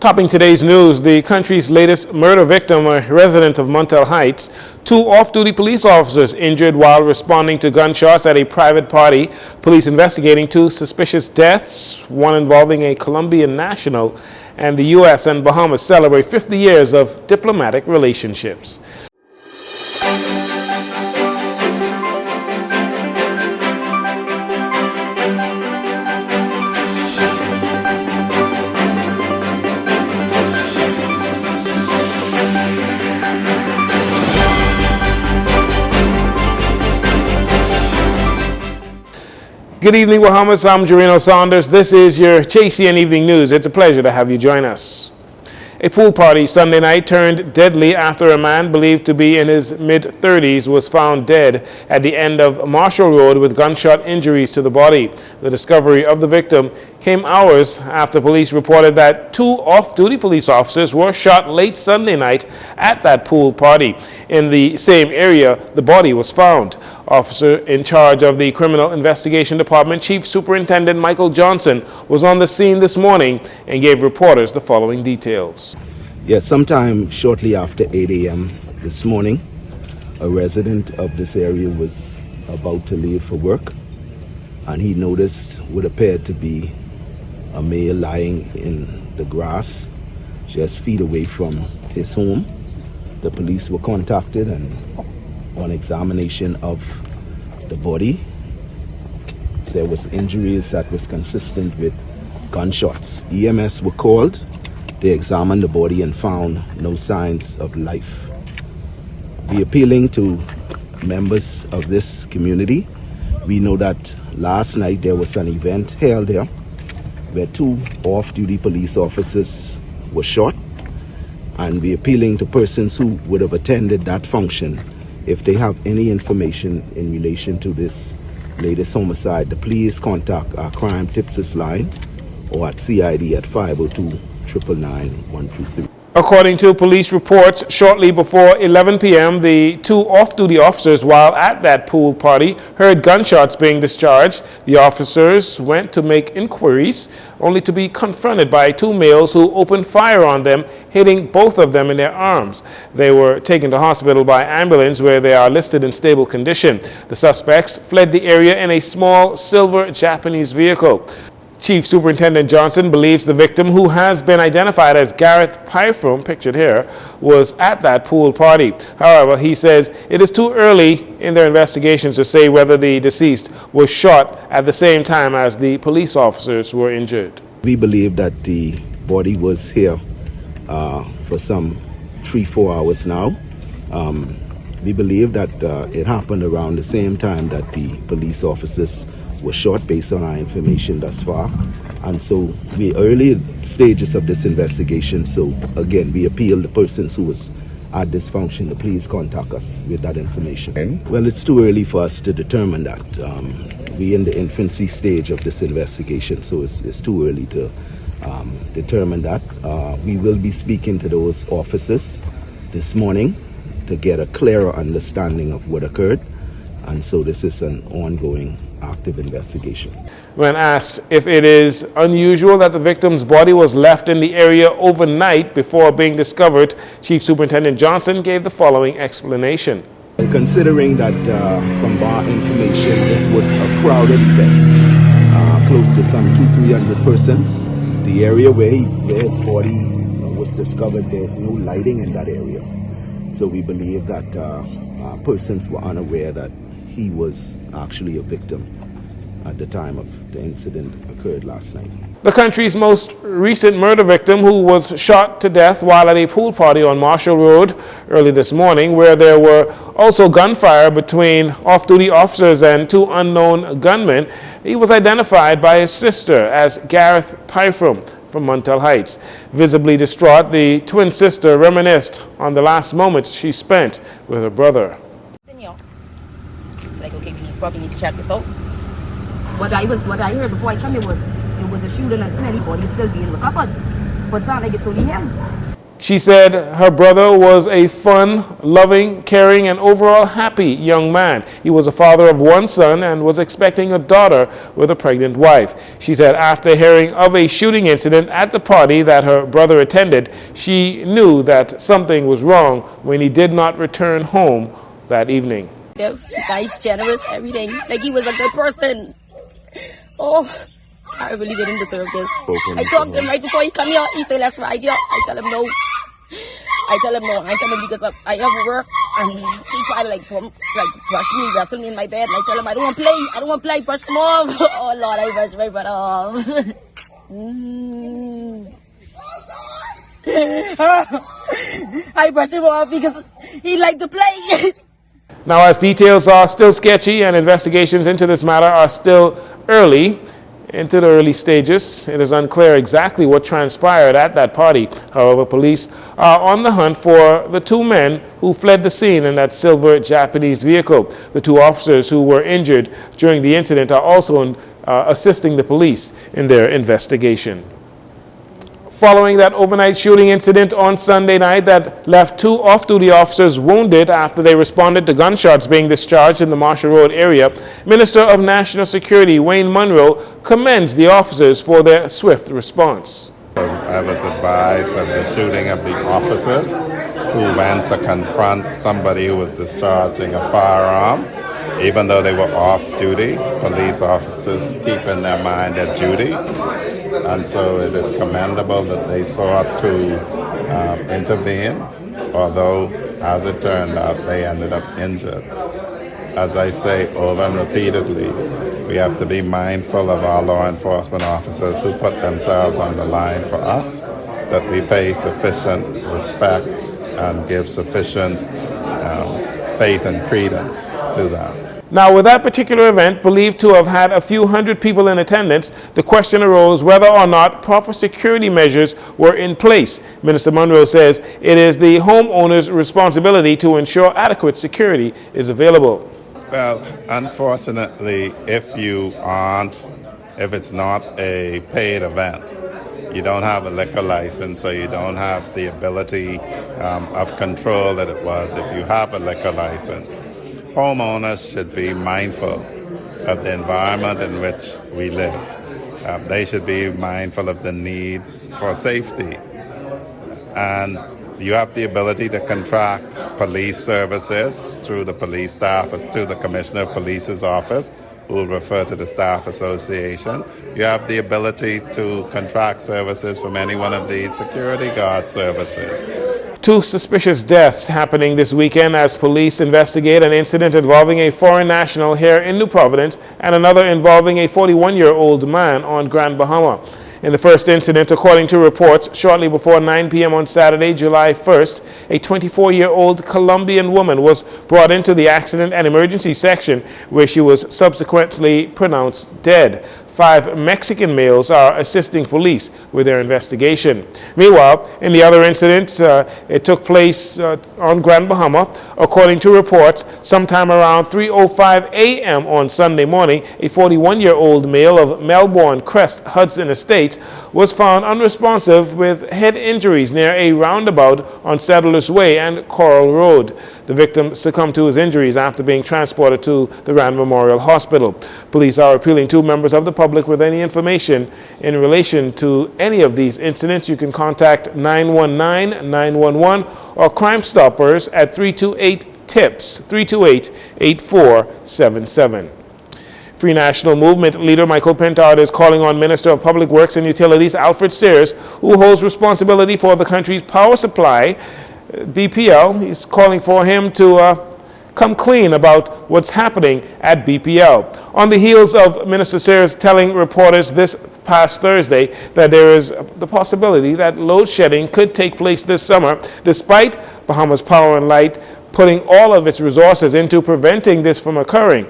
Topping today's news, the country's latest murder victim, a resident of Montel Heights, 2 off-duty police officers injured while responding to gunshots at a private party. Police investigating 2 suspicious deaths, one involving a Colombian national, and the U.S. and Bahamas celebrate 50 years of diplomatic relationships. Good evening, Bahamas. I'm Jcn Saunders. This is your Jcn Evening News. It's a pleasure to have you join us. A pool party Sunday night turned deadly after a man believed to be in his mid-30s was found dead at the end of Marshall Road with gunshot injuries to the body. The discovery of the victim came hours after police reported that 2 off-duty police officers were shot late Sunday night at that pool party. In the same area, the body was found. Officer in charge of the Criminal Investigation Department, Chief Superintendent Michael Johnson, was on the scene this morning and gave reporters the following details. Yes, sometime shortly after 8 a.m. this morning, a resident of this area was about to leave for work, and he noticed what appeared to be a male lying in the grass just feet away from his home. The police were contacted, and on examination of the body, there was injuries that was consistent with gunshots. EMS were called. They examined the body and found no signs of life. We appealing to members of this community. We know that last night there was an event held there where 2 off-duty police officers were shot, and we appealing to persons who would have attended that function, if they have any information in relation to this latest homicide, to please contact our crime tipsters line or at CID at 502-999-123. According to police reports, shortly before 11 p.m., the 2 off-duty officers, while at that pool party, heard gunshots being discharged. The officers went to make inquiries, only to be confronted by 2 males who opened fire on them, hitting both of them in their arms. They were taken to hospital by ambulance, where they are listed in stable condition. The suspects fled the area in a small silver Japanese vehicle. Chief Superintendent Johnson believes the victim, who has been identified as Gareth Pyfrom, pictured here, was at that pool party. However, he says it is too early in their investigations to say whether the deceased was shot at the same time as the police officers were injured. We believe that the body was here for some 3-4 hours now. We believe that it happened around the same time that the police officers were shot, based on our information thus far. And so we early stages of this investigation, so again we appeal the persons who was at this function to please contact us with that information. Well, it's too early for us to determine that. We in the infancy stage of this investigation, so it's too early to determine that. We will be speaking to those officers this morning to get a clearer understanding of what occurred, and so this is an ongoing active investigation. When asked if it is unusual that the victim's body was left in the area overnight before being discovered, Chief Superintendent Johnson gave the following explanation. Considering that from our information, this was a crowded event, close to some 200-300 persons. The area where his body was discovered, there's no lighting in that area. So we believe that persons were unaware that he was actually a victim at the time of the incident occurred last night. The country's most recent murder victim, who was shot to death while at a pool party on Marshall Road early this morning, where there were also gunfire between off-duty officers and 2 unknown gunmen, he was identified by his sister as Gareth Pyfrom from Montel Heights. Visibly distraught, the twin sister reminisced on the last moments she spent with her brother. It's like, okay, we probably need to check this out. What I heard before I came here was there was a shooting and anybody still being recovered. But it's not like it's only him. She said her brother was a fun, loving, caring, and overall happy young man. He was a father of one son and was expecting a daughter with a pregnant wife. She said after hearing of a shooting incident at the party that her brother attended, she knew that something was wrong when he did not return home that evening. Nice, generous, everything. Like he was a good person. Oh, I really didn't deserve this. I talked to him right before he come here. He said, let's ride here. I tell him no. I tell him because I have work. And he try to like brush me, wrestle me in my bed. And I tell him, I don't want to play. Brush him off. Oh, Lord, I brushed my brother off. I brushed him off because he liked to play. Now, as details are still sketchy and investigations into this matter are still into the early stages, it is unclear exactly what transpired at that party. However, police are on the hunt for the two men who fled the scene in that silver Japanese vehicle. The two officers who were injured during the incident are also assisting the police in their investigation. Following that overnight shooting incident on Sunday night that left two off-duty officers wounded after they responded to gunshots being discharged in the Marshall Road area, Minister of National Security Wayne Munro commends the officers for their swift response. I was advised of the shooting of the officers who went to confront somebody who was discharging a firearm. Even though they were off-duty, police officers keep in their mind their duty. And so it is commendable that they sought to intervene, although, as it turned out, they ended up injured. As I say over and repeatedly, we have to be mindful of our law enforcement officers who put themselves on the line for us, that we pay sufficient respect and give sufficient faith and credence to them. Now, with that particular event believed to have had a few hundred people in attendance, the question arose whether or not proper security measures were in place. Minister Munro says it is the homeowner's responsibility to ensure adequate security is available. Well, unfortunately, if it's not a paid event, you don't have a liquor license, so you don't have the ability of control that it was if you have a liquor license. Homeowners should be mindful of the environment in which we live. They should be mindful of the need for safety. And you have the ability to contract police services through the police staff, to the Commissioner of Police's office, who will refer to the Staff Association. You have the ability to contract services from any one of these security guard services. Two suspicious deaths happening this weekend as police investigate an incident involving a foreign national here in New Providence and another involving a 41-year-old man on Grand Bahama. In the first incident, according to reports, shortly before 9 p.m. on Saturday, July 1st, a 24-year-old Colombian woman was brought into the accident and emergency section where she was subsequently pronounced dead. 5 Mexican males are assisting police with their investigation. Meanwhile, in the other incident, it took place on Grand Bahama. According to reports, sometime around 3:05 a.m. on Sunday morning, a 41-year-old male of Melbourne Crest, Hudson Estates, was found unresponsive with head injuries near a roundabout on Settlers Way and Coral Road. The victim succumbed to his injuries after being transported to the Rand Memorial Hospital. Police are appealing to members of the public with any information in relation to any of these incidents. You can contact 919-911 or Crime Stoppers at 328-TIPS, 328-8477. Free National Movement leader Michael Pentard is calling on Minister of Public Works and Utilities Alfred Sears, who holds responsibility for the country's power supply, BPL. He's calling for him to come clean about what's happening at BPL. On the heels of Minister Sears telling reporters this past Thursday that there is the possibility that load shedding could take place this summer, despite Bahamas Power and Light putting all of its resources into preventing this from occurring.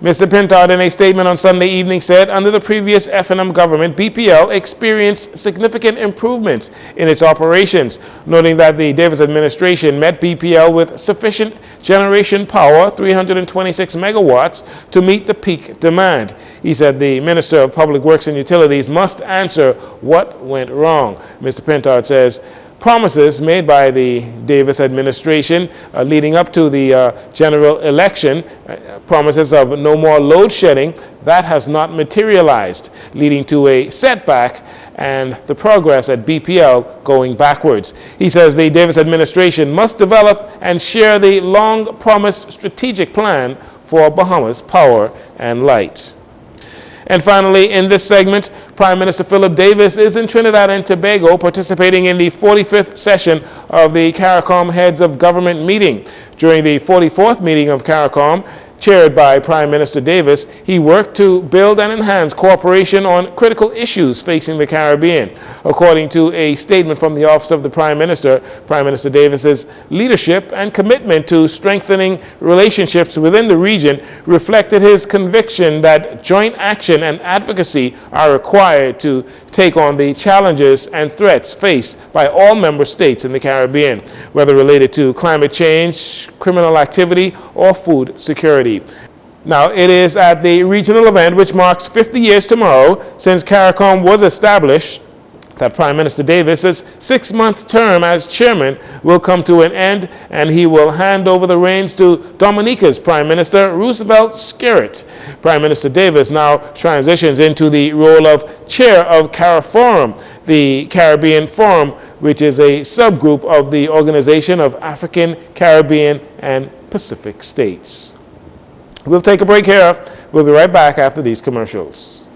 Mr. Pentard, in a statement on Sunday evening, said under the previous F&M government, BPL experienced significant improvements in its operations, noting that the Davis administration met BPL with sufficient generation power, 326 megawatts, to meet the peak demand. He said the Minister of Public Works and Utilities must answer what went wrong. Mr. Pentard says promises made by the Davis administration leading up to the general election, promises of no more load shedding, that has not materialized, leading to a setback and the progress at BPL going backwards. He says the Davis administration must develop and share the long-promised strategic plan for Bahamas Power and Light. And finally, in this segment, Prime Minister Philip Davis is in Trinidad and Tobago participating in the 45th session of the CARICOM Heads of Government meeting. During the 44th meeting of CARICOM, chaired by Prime Minister Davis, he worked to build and enhance cooperation on critical issues facing the Caribbean. According to a statement from the Office of the Prime Minister Davis's leadership and commitment to strengthening relationships within the region reflected his conviction that joint action and advocacy are required to take on the challenges and threats faced by all member states in the Caribbean, whether related to climate change, criminal activity, or food security. Now, it is at the regional event, which marks 50 years tomorrow since CARICOM was established, that Prime Minister Davis's 6-month term as chairman will come to an end, and he will hand over the reins to Dominica's Prime Minister Roosevelt Skerrit. Prime Minister Davis now transitions into the role of chair of CARIFORUM, the Caribbean Forum, which is a subgroup of the Organization of African, Caribbean, and Pacific States. We'll take a break here. We'll be right back after these commercials.